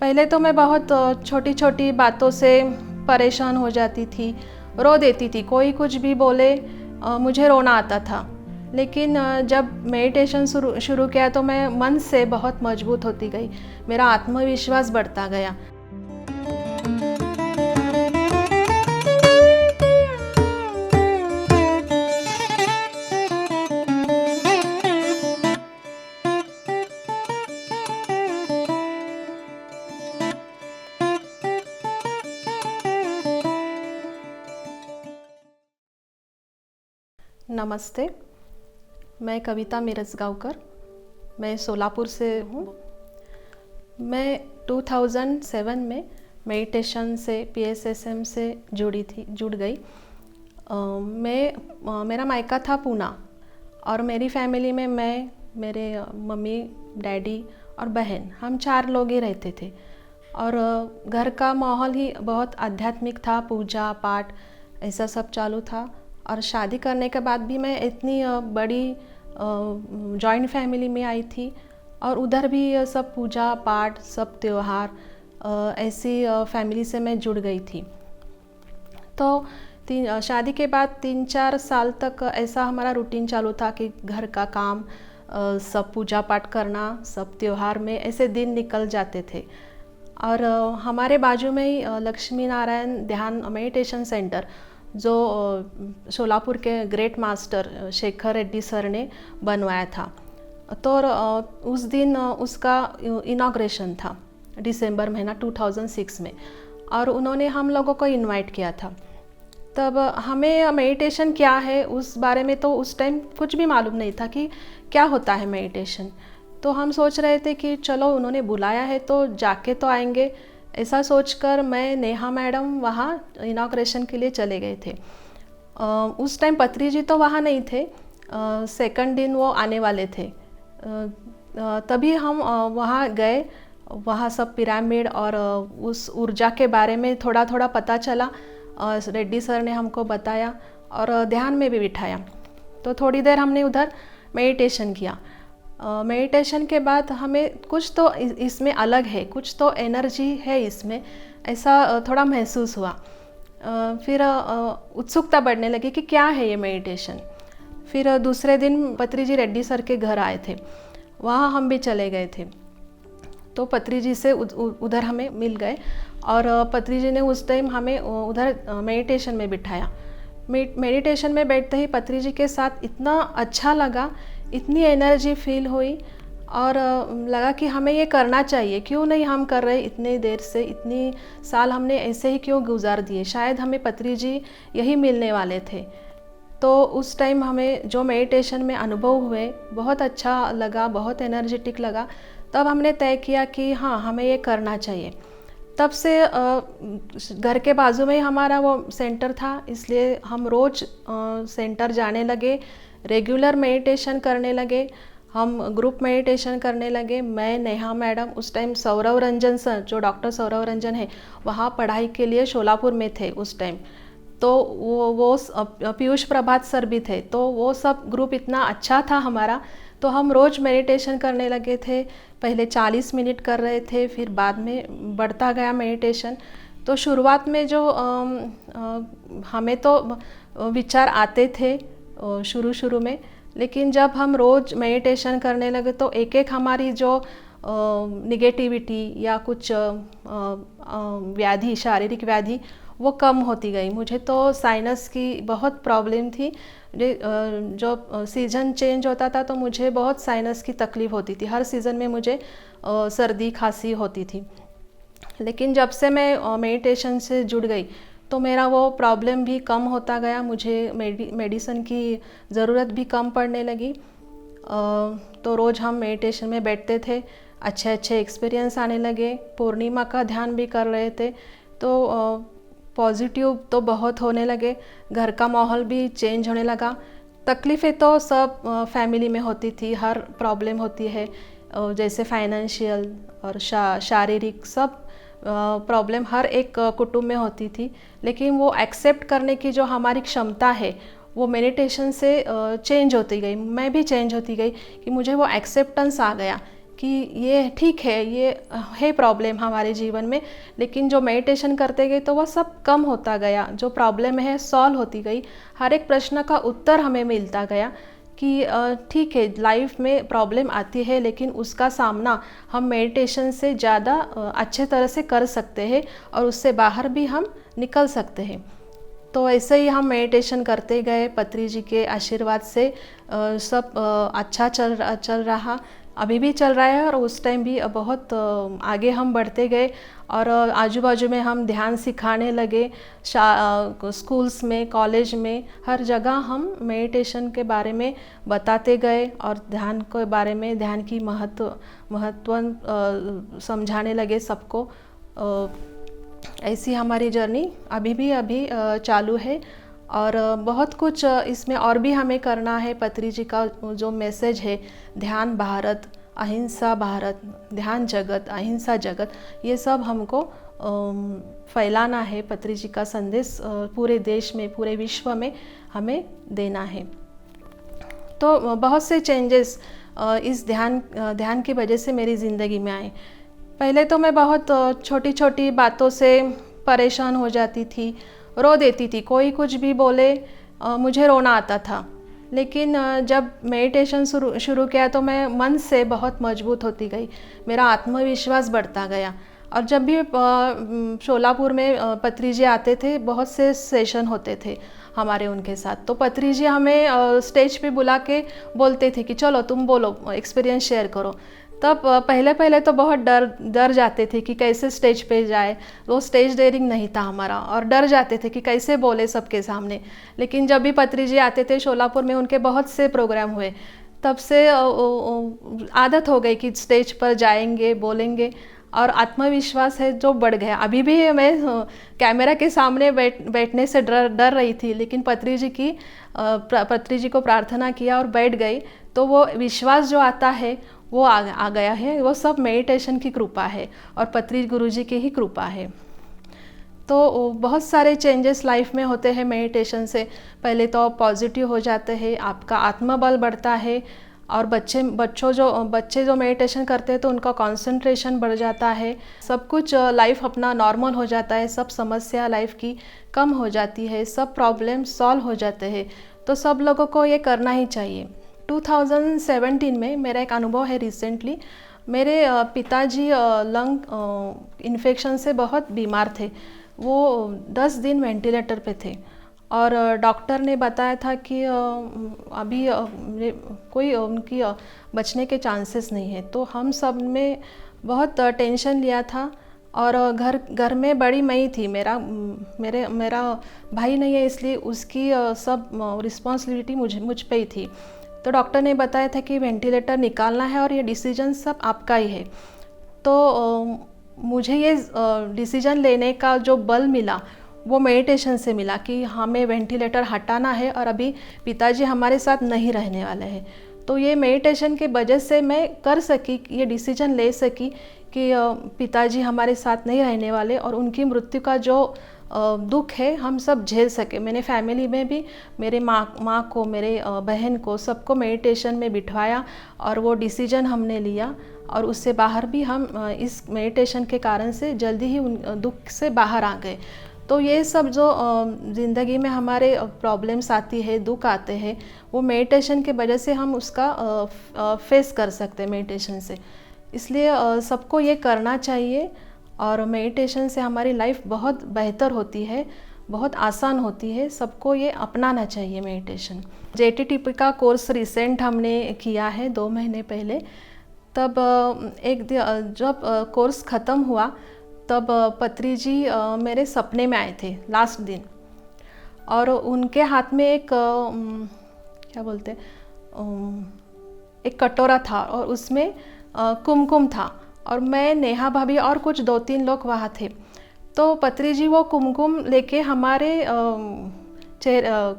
पहले तो मैं बहुत छोटी छोटी बातों से परेशान हो जाती थी, रो देती थी। कोई कुछ भी बोले मुझे रोना आता था। लेकिन जब मेडिटेशन शुरू किया तो मैं मन से बहुत मजबूत होती गई, मेरा आत्मविश्वास बढ़ता गया। नमस्ते, मैं कविता मिरजगांवकर, मैं सोलापुर से हूँ। मैं 2007 में मेडिटेशन से पीएसएसएम से जुड़ गई। मेरा मायका था पूना और मेरी फैमिली में मैं, मेरे मम्मी डैडी और बहन, हम 4 लोग ही रहते थे। और घर का माहौल ही बहुत आध्यात्मिक था, पूजा पाठ ऐसा सब चालू था। और शादी करने के बाद भी मैं इतनी बड़ी जॉइंट फैमिली में आई थी और उधर भी सब पूजा पाठ, सब त्यौहार ऐसी फैमिली से मैं जुड़ गई थी। तो शादी के बाद 3-4 साल तक ऐसा हमारा रूटीन चालू था कि घर का काम, सब पूजा पाठ करना, सब त्यौहार में ऐसे दिन निकल जाते थे। और हमारे बाजू में ही लक्ष्मी नारायण ध्यान मेडिटेशन सेंटर, जो सोलापुर के great master Shekhar Reddy sir ने बनवाया था। तो उस दिन उसका इनॉग्रेशन था, दिसंबर महीना 2006 में, और उन्होंने हम लोगों को इनवाइट किया था। तब हमें मेडिटेशन क्या है उस बारे में तो उस टाइम कुछ भी मालूम नहीं था कि क्या होता है मेडिटेशन। तो हम सोच रहे थे कि चलो उन्होंने बुलाया है तो जाके तो आएंगे, ऐसा सोचकर मैं, नेहा मैडम वहाँ इनॉग्रेशन के लिए चले गए थे। उस टाइम पत्री जी तो वहाँ नहीं थे, सेकंड दिन वो आने वाले थे। तभी हम वहाँ गए। वहाँ सब पिरामिड और उस ऊर्जा के बारे में थोड़ा थोड़ा पता चला। रेड्डी सर ने हमको बताया और ध्यान में भी बिठाया। तो थोड़ी देर हमने उधर मेडिटेशन किया। मेडिटेशन के बाद हमें कुछ तो इसमें अलग है, कुछ तो एनर्जी है इसमें, ऐसा थोड़ा महसूस हुआ। फिर उत्सुकता बढ़ने लगी कि क्या है ये मेडिटेशन। फिर दूसरे दिन पत्री जी रेड्डी सर के घर आए थे, वहाँ हम भी चले गए थे। तो पत्री जी से उधर हमें मिल गए और पत्री जी ने उस टाइम हमें उधर मेडिटेशन में बिठाया। मेडिटेशन में बैठते ही पत्री जी के साथ इतना अच्छा लगा, इतनी एनर्जी फील हुई और लगा कि हमें ये करना चाहिए। क्यों नहीं हम कर रहे, इतने देर से, इतनी साल हमने ऐसे ही क्यों गुजार दिए, शायद हमें पत्री जी यही मिलने वाले थे। तो उस टाइम हमें जो मेडिटेशन में अनुभव हुए बहुत अच्छा लगा, बहुत एनर्जेटिक लगा। तब हमने तय किया कि हाँ, हमें ये करना चाहिए। तब से घर के बाजू में ही हमारा वो सेंटर था, इसलिए हम रोज़ सेंटर जाने लगे, रेगुलर मेडिटेशन करने लगे, हम ग्रुप मेडिटेशन करने लगे। मैं, नेहा मैडम, उस टाइम सौरव रंजन सर, जो डॉक्टर सौरव रंजन है, वहाँ पढ़ाई के लिए शोलापुर में थे उस टाइम। तो वो पीयूष प्रभात सर भी थे। तो वो सब ग्रुप इतना अच्छा था हमारा, तो हम रोज़ मेडिटेशन करने लगे थे। पहले 40 मिनट कर रहे थे, फिर बाद में बढ़ता गया मेडिटेशन। तो शुरुआत में जो हमें तो विचार आते थे शुरू में, लेकिन जब हम रोज़ मेडिटेशन करने लगे तो एक एक हमारी जो निगेटिविटी या कुछ व्याधि, शारीरिक व्याधि, वो कम होती गई। मुझे तो साइनस की बहुत प्रॉब्लम थी। जो सीज़न चेंज होता था तो मुझे बहुत साइनस की तकलीफ़ होती थी। हर सीज़न में मुझे सर्दी खांसी होती थी। लेकिन जब से मैं मेडिटेशन से जुड़ गई तो मेरा वो प्रॉब्लम भी कम होता गया, मुझे मेडिसिन की ज़रूरत भी कम पड़ने लगी। तो रोज़ हम मेडिटेशन में बैठते थे, अच्छे अच्छे एक्सपीरियंस आने लगे। पूर्णिमा का ध्यान भी कर रहे थे तो पॉजिटिव तो बहुत होने लगे, घर का माहौल भी चेंज होने लगा। तकलीफ़ें तो सब फैमिली में होती थी, हर प्रॉब्लम होती है, जैसे फाइनेंशियल और शारीरिक, सब प्रॉब्लम हर एक कुटुंब में होती थी। लेकिन वो एक्सेप्ट करने की जो हमारी क्षमता है वो मेडिटेशन से चेंज होती गई। मैं भी चेंज होती गई कि मुझे वो एक्सेप्टेंस आ गया कि ये ठीक है, ये है प्रॉब्लम हमारे जीवन में, लेकिन जो मेडिटेशन करते गए तो वह सब कम होता गया, जो प्रॉब्लम है सॉल्व होती गई, हर एक प्रश्न का उत्तर हमें मिलता गया कि ठीक है लाइफ में प्रॉब्लम आती है लेकिन उसका सामना हम मेडिटेशन से ज़्यादा अच्छे तरह से कर सकते हैं और उससे बाहर भी हम निकल सकते हैं। तो ऐसे ही हम मेडिटेशन करते गए, पत्री जी के आशीर्वाद से सब अच्छा चल रहा, अभी भी चल रहा है और उस टाइम भी बहुत आगे हम बढ़ते गए और आजू बाजू में हम ध्यान सिखाने लगे, स्कूल्स में, कॉलेज में, हर जगह हम मेडिटेशन के बारे में बताते गए और ध्यान के बारे में, ध्यान की महत्व समझाने लगे सबको। ऐसी हमारी जर्नी अभी चालू है और बहुत कुछ इसमें और भी हमें करना है। पत्री जी का जो मैसेज है, ध्यान भारत अहिंसा भारत, ध्यान जगत अहिंसा जगत, ये सब हमको फैलाना है। पत्री जी का संदेश पूरे देश में, पूरे विश्व में हमें देना है। तो बहुत से चेंजेस इस ध्यान की वजह से मेरी ज़िंदगी में आए। पहले तो मैं बहुत छोटी छोटी बातों से परेशान हो जाती थी, रो देती थी, कोई कुछ भी बोले मुझे रोना आता था। लेकिन जब मेडिटेशन शुरू किया तो मैं मन से बहुत मजबूत होती गई, मेरा आत्मविश्वास बढ़ता गया। और जब भी शोलापुर में पत्री जी आते थे, बहुत से सेशन होते थे हमारे उनके साथ, तो पत्री जी हमें स्टेज पे बुला के बोलते थे कि चलो तुम बोलो, एक्सपीरियंस शेयर करो। तब पहले तो बहुत डर जाते थे कि कैसे स्टेज पे जाए, वो स्टेज डेयरिंग नहीं था हमारा और डर जाते थे कि कैसे बोले सबके सामने। लेकिन जब भी पत्री जी आते थे शोलापुर में, उनके बहुत से प्रोग्राम हुए, तब से आदत हो गई कि स्टेज पर जाएंगे, बोलेंगे और आत्मविश्वास है जो बढ़ गया। अभी भी मैं कैमरा के सामने बैठने से डर रही थी, लेकिन पत्री जी को प्रार्थना किया और बैठ गई, तो वो विश्वास जो आता है वो आ गया है। वो सब मेडिटेशन की कृपा है और पत्री गुरुजी की ही कृपा है। तो बहुत सारे चेंजेस लाइफ में होते हैं मेडिटेशन से। पहले तो पॉजिटिव हो जाते हैं, आपका आत्मबल बढ़ता है और बच्चे जो मेडिटेशन करते हैं तो उनका कंसंट्रेशन बढ़ जाता है, सब कुछ लाइफ अपना नॉर्मल हो जाता है, सब समस्या लाइफ की कम हो जाती है, सब प्रॉब्लम सॉल्व हो जाते हैं। तो सब लोगों को ये करना ही चाहिए। 2017 में मेरा एक अनुभव है रिसेंटली। मेरे पिताजी लंग इन्फेक्शन से बहुत बीमार थे, वो 10 दिन वेंटिलेटर पे थे और डॉक्टर ने बताया था कि अभी कोई उनकी बचने के चांसेस नहीं है। तो हम सब में बहुत टेंशन लिया था और घर में बड़ी मई थी, मेरा भाई नहीं है, इसलिए उसकी सब रिस्पॉन्सिबिलिटी मुझ पे ही थी। तो डॉक्टर ने बताया था कि वेंटिलेटर निकालना है और ये डिसीजन सब आपका ही है। तो मुझे ये डिसीजन लेने का जो बल मिला वो मेडिटेशन से मिला कि हमें वेंटिलेटर हटाना है और अभी पिताजी हमारे साथ नहीं रहने वाले हैं। तो ये मेडिटेशन के वजह से मैं कर सकी, ये डिसीजन ले सकी कि पिताजी हमारे साथ नहीं रहने वाले और उनकी मृत्यु का जो दुख है हम सब झेल सके। मैंने फैमिली में भी मेरे माँ को, मेरे बहन को, सबको मेडिटेशन में बिठवाया और वो डिसीजन हमने लिया और उससे बाहर भी हम इस मेडिटेशन के कारण से जल्दी ही उन दुख से बाहर आ गए। तो ये सब जो ज़िंदगी में हमारे प्रॉब्लम्स आती है, दुख आते हैं, वो मेडिटेशन के वजह से हम उसका फेस कर सकते हैं मेडिटेशन से। इसलिए सबको ये करना चाहिए और मेडिटेशन से हमारी लाइफ बहुत बेहतर होती है, बहुत आसान होती है। सबको ये अपनाना चाहिए मेडिटेशन। JTTP का कोर्स रिसेंट हमने किया है 2 महीने पहले। तब जब कोर्स ख़त्म हुआ तब पत्री जी मेरे सपने में आए थे लास्ट दिन और उनके हाथ में एक क्या बोलते एक कटोरा था और उसमें कुमकुम था और मैं, नेहा भाभी और कुछ 2-3 लोग वहाँ थे। तो पत्री जी वो कुमकुम लेके हमारे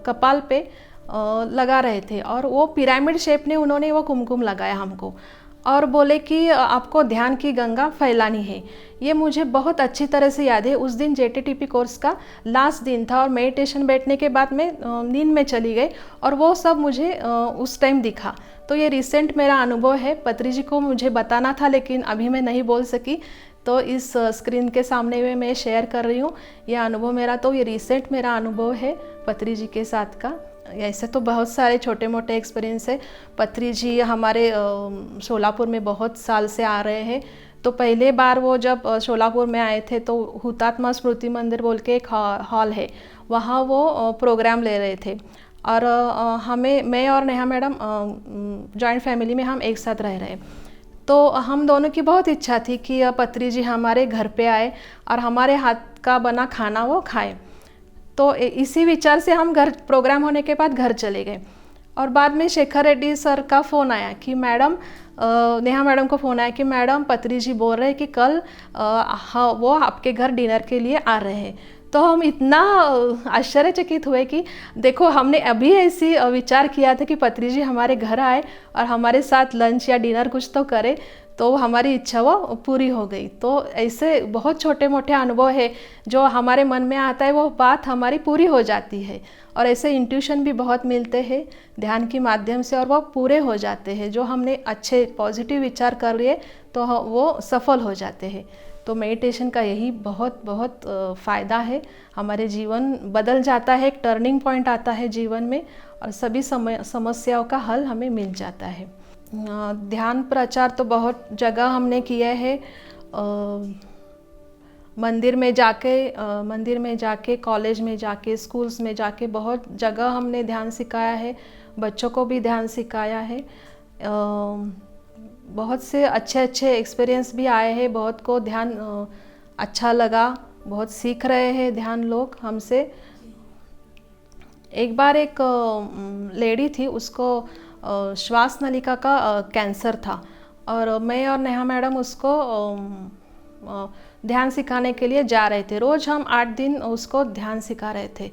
कपाल पे लगा रहे थे और वो पिरामिड शेप में उन्होंने वो कुमकुम लगाया हमको और बोले कि आपको ध्यान की गंगा फैलानी है। ये मुझे बहुत अच्छी तरह से याद है। उस दिन जेटीटीपी कोर्स का लास्ट दिन था और मेडिटेशन बैठने के बाद मैं नींद में चली गई और वो सब मुझे उस टाइम दिखा। तो ये रिसेंट मेरा अनुभव है। पत्री जी को मुझे बताना था लेकिन अभी मैं नहीं बोल सकी, तो इस स्क्रीन के सामने में मैं शेयर कर रही हूँ ये अनुभव मेरा। तो ये रिसेंट मेरा अनुभव है पत्री जी के साथ का। ऐसे तो बहुत सारे छोटे मोटे एक्सपीरियंस है। पत्री जी हमारे शोलापुर में बहुत साल से आ रहे हैं। तो पहले बार वो जब शोलापुर में आए थे तो हुतात्मा स्मृति मंदिर बोल के एक हॉल है, वहाँ वो प्रोग्राम ले रहे थे और हमें, मैं और नेहा मैडम जॉइंट फैमिली में हम एक साथ रह रहे। तो हम दोनों की बहुत इच्छा थी कि पत्री जी हमारे घर पे आए और हमारे हाथ का बना खाना वो खाए। तो इसी विचार से हम घर, प्रोग्राम होने के बाद घर चले गए। और बाद में शेखर रेड्डी सर का फ़ोन आया कि मैडम, नेहा मैडम को फ़ोन आया कि मैडम पत्री जी बोल रहे हैं कि कल हाँ वो आपके घर डिनर के लिए आ रहे हैं। तो हम इतना आश्चर्यचकित हुए कि देखो, हमने अभी ऐसी विचार किया था कि पत्री जी हमारे घर आए और हमारे साथ लंच या डिनर कुछ तो करे, तो हमारी इच्छा वो पूरी हो गई। तो ऐसे बहुत छोटे मोटे अनुभव है जो हमारे मन में आता है, वो बात हमारी पूरी हो जाती है। और ऐसे इंट्यूशन भी बहुत मिलते हैं ध्यान के माध्यम से और वो पूरे हो जाते हैं। जो हमने अच्छे पॉजिटिव विचार कर लिए तो वो सफल हो जाते हैं। तो मेडिटेशन का यही बहुत बहुत फ़ायदा है। हमारे जीवन बदल जाता है, एक टर्निंग पॉइंट आता है जीवन में और सभी समस्याओं का हल हमें मिल जाता है। ध्यान प्रचार तो बहुत जगह हमने किया है। मंदिर में जाके, कॉलेज में जाके, स्कूल्स में जाके बहुत जगह हमने ध्यान सिखाया है। बच्चों को भी ध्यान सिखाया है। बहुत से अच्छे अच्छे एक्सपीरियंस भी आए हैं। बहुत को ध्यान अच्छा लगा, बहुत सीख रहे हैं ध्यान लोग हमसे। एक बार एक लेडी थी, उसको श्वास नलिका का कैंसर था और मैं और नेहा मैडम उसको ध्यान सिखाने के लिए जा रहे थे। रोज़ हम 8 दिन उसको ध्यान सिखा रहे थे।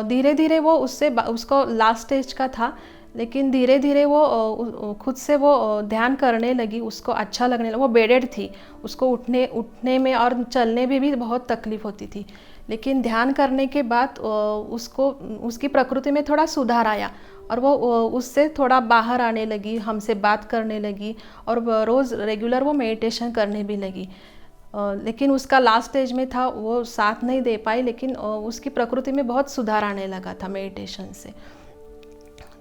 धीरे धीरे वो उसको लास्ट स्टेज का था, लेकिन धीरे धीरे वो खुद से वो ध्यान करने लगी, उसको अच्छा लगने लगा। वो बेडेड थी, उसको उठने में और चलने में भी बहुत तकलीफ़ होती थी। लेकिन ध्यान करने के बाद उसकी प्रकृति में थोड़ा सुधार आया और वो उससे थोड़ा बाहर आने लगी, हमसे बात करने लगी और रोज़ रेगुलर वो मेडिटेशन करने भी लगी। लेकिन उसका लास्ट स्टेज में था, वो साथ नहीं दे पाई, लेकिन उसकी प्रकृति में बहुत सुधार आने लगा था मेडिटेशन से।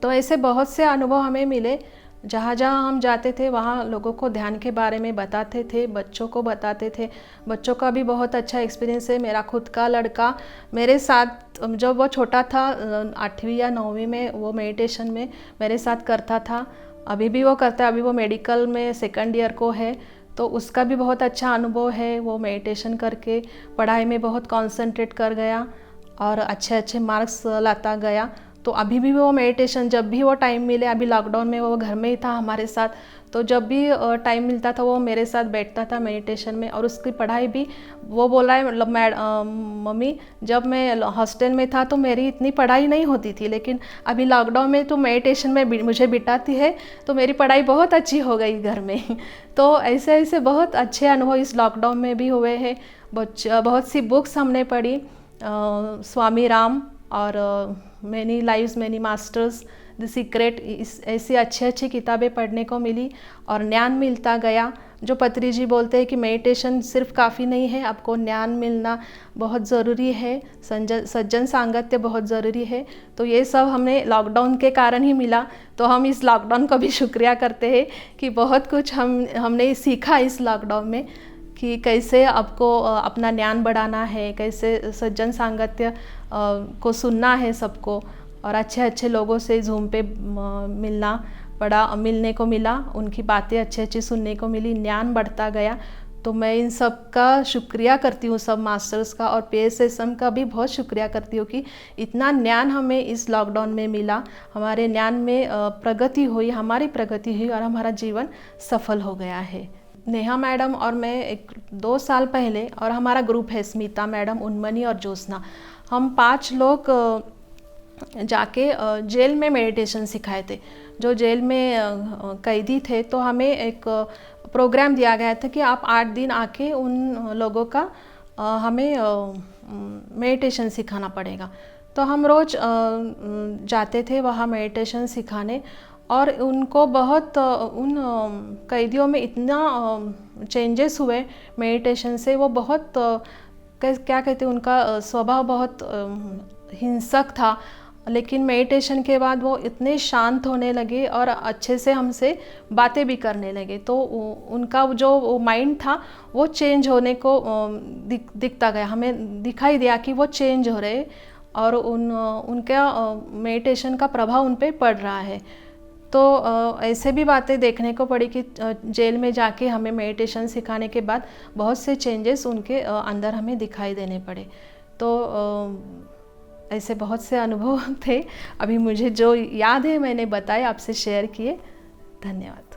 तो ऐसे बहुत से अनुभव हमें मिले। जहाँ जहाँ हम जाते थे वहाँ लोगों को ध्यान के बारे में बताते थे, बच्चों को बताते थे। बच्चों का भी बहुत अच्छा एक्सपीरियंस है। मेरा खुद का लड़का मेरे साथ, जब वो छोटा था 8वीं या 9वीं में, वो मेडिटेशन में मेरे साथ करता था। अभी भी वो करता है। अभी वो मेडिकल में 2nd ईयर को है, तो उसका भी बहुत अच्छा अनुभव है। वो मेडिटेशन करके पढ़ाई में बहुत कॉन्सेंट्रेट कर गया और अच्छे अच्छे मार्क्स लाता गया। तो अभी भी वो मेडिटेशन, जब भी वो टाइम मिले, अभी लॉकडाउन में वो घर में ही था हमारे साथ, तो जब भी टाइम मिलता था वो मेरे साथ बैठता था मेडिटेशन में। और उसकी पढ़ाई भी, वो बोल रहा है मम्मी, जब मैं हॉस्टल में था तो मेरी इतनी पढ़ाई नहीं होती थी, लेकिन अभी लॉकडाउन में तो मेडिटेशन में मुझे बिठाती है तो मेरी पढ़ाई बहुत अच्छी हो गई घर में। तो ऐसे ऐसे बहुत अच्छे अनुभव इस लॉकडाउन में भी हुए हैं। बहुत सी बुक्स हमने पढ़ी, स्वामी राम और many lives many masters, the secret, ऐसी अच्छी अच्छी किताबें पढ़ने को मिली और ज्ञान मिलता गया। जो पत्री जी बोलते हैं कि मेडिटेशन सिर्फ काफ़ी नहीं है, आपको ज्ञान मिलना बहुत ज़रूरी है, सज्जन सांगत्य बहुत ज़रूरी है। तो ये सब हमें लॉकडाउन के कारण ही मिला। तो हम इस लॉकडाउन का भी शुक्रिया करते हैं कि बहुत कुछ हमने सीखा इस लॉकडाउन में, कि कैसे आपको अपना ज्ञान बढ़ाना है, कैसे सज्जन सांगत्य को सुनना है सबको, और अच्छे अच्छे लोगों से ज़ूम पे मिलने को मिला, उनकी बातें अच्छी अच्छी सुनने को मिली, ज्ञान बढ़ता गया। तो मैं इन सब का शुक्रिया करती हूँ, सब मास्टर्स का और PSSM का भी बहुत शुक्रिया करती हूँ कि इतना ज्ञान हमें इस लॉकडाउन में मिला। हमारे ज्ञान में प्रगति हुई, हमारी प्रगति हुई और हमारा जीवन सफल हो गया है। नेहा मैडम और मैं 2 साल पहले, और हमारा ग्रुप है स्मिता मैडम, उन्मनी और ज्योत्सना, हम 5 लोग जाके जेल में मेडिटेशन सिखाए थे। जो जेल में कैदी थे, तो हमें एक प्रोग्राम दिया गया था कि आप 8 दिन आके उन लोगों का हमें मेडिटेशन सिखाना पड़ेगा। तो हम रोज़ जाते थे वहाँ मेडिटेशन सिखाने, और उनको बहुत उन कैदियों में इतना चेंजेस हुए मेडिटेशन से। वो बहुत क्या कहते हैं, उनका स्वभाव बहुत हिंसक था, लेकिन मेडिटेशन के बाद वो इतने शांत होने लगे और अच्छे से हमसे बातें भी करने लगे। तो उनका जो माइंड था वो चेंज होने को दिखता गया, हमें दिखाई दिया कि वो चेंज हो रहे, और उनका मेडिटेशन का प्रभाव उन पे पड़ रहा है। तो ऐसे भी बातें देखने को पड़ी कि जेल में जाके हमें मेडिटेशन सिखाने के बाद बहुत से चेंजेस उनके अंदर हमें दिखाई देने पड़े। तो ऐसे बहुत से अनुभव थे, अभी मुझे जो याद है मैंने बताए, आपसे शेयर किए। धन्यवाद।